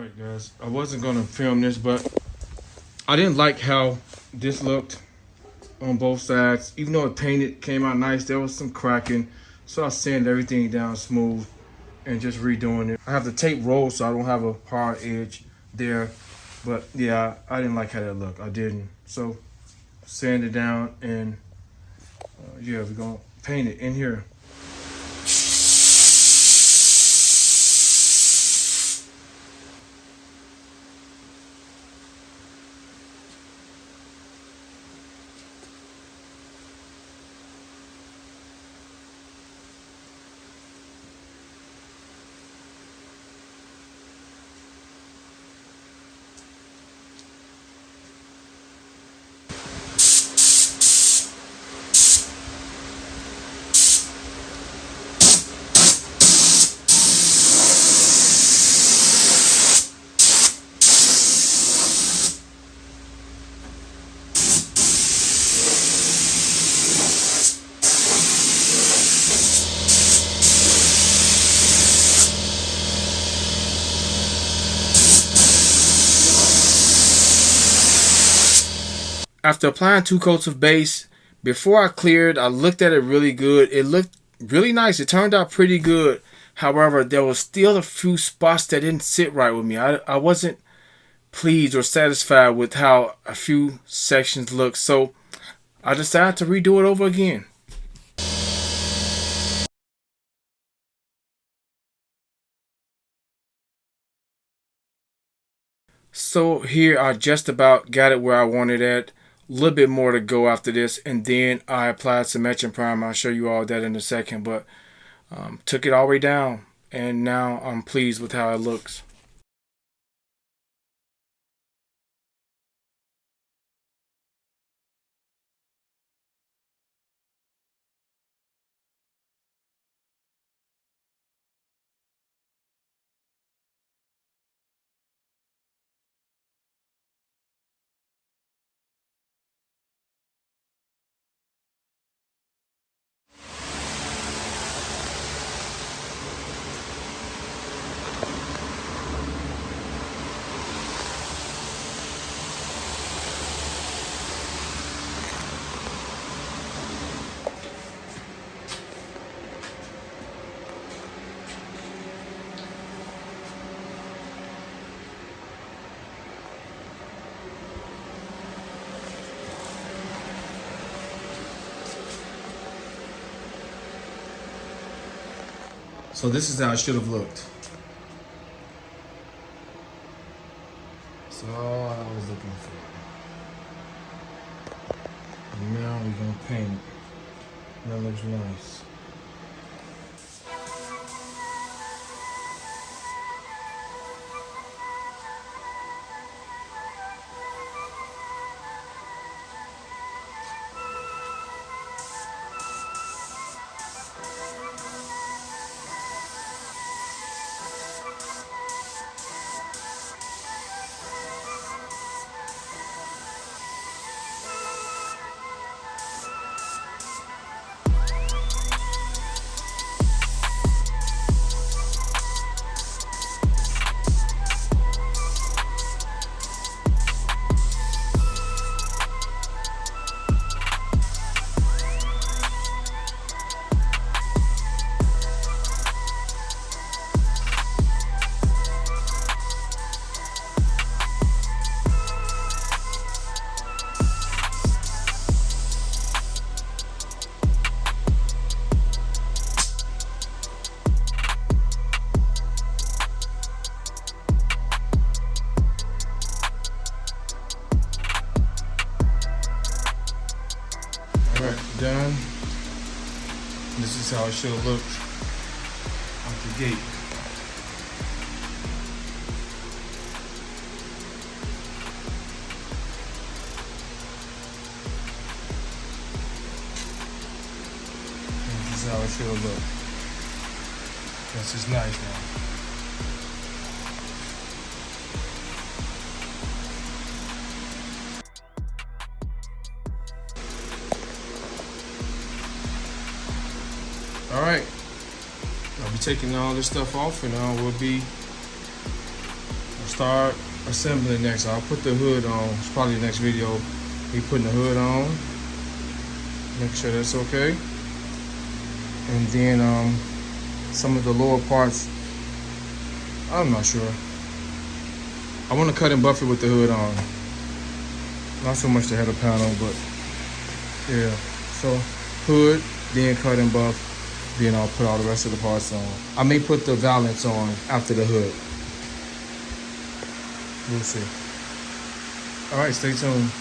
Alright guys, I wasn't gonna film this, but I didn't like how this looked on both sides. Even though it painted, came out nice, there was some cracking. So I sanded everything down smooth and just redoing it. I have the tape rolled so I don't have a hard edge there. But yeah, I didn't like how that looked. I didn't. So sand it down and yeah, we're gonna paint it in here. After applying 2 coats of base, before I cleared, I looked at it really good. It looked really nice. It turned out pretty good. However, there was still a few spots that didn't sit right with me. I wasn't pleased or satisfied with how a few sections looked. So I decided to redo it over again. So here I just about got it where I wanted it. A little bit more to go after this, and then I applied some etching primer. I'll show you all that in a second, but took it all the way down, and now I'm pleased with how it looks. So this is how it should have looked. That's all I was looking for. And now we're gonna paint it. That looks nice. Alright, done. This is how it should have looked out the gate. This is how it should have looked. This is nice now. All right, I'll be taking all this stuff off, and we'll start assembling next. I'll put the hood on. It's probably the next video. Me putting the hood on. Make sure that's okay. And then some of the lower parts, I'm not sure. I want to cut and buff it with the hood on. Not so much the header panel, but yeah. So hood, then cut and buff, then I'll put all the rest of the parts on. I may put the valance on after the hood. We'll see. All right, stay tuned.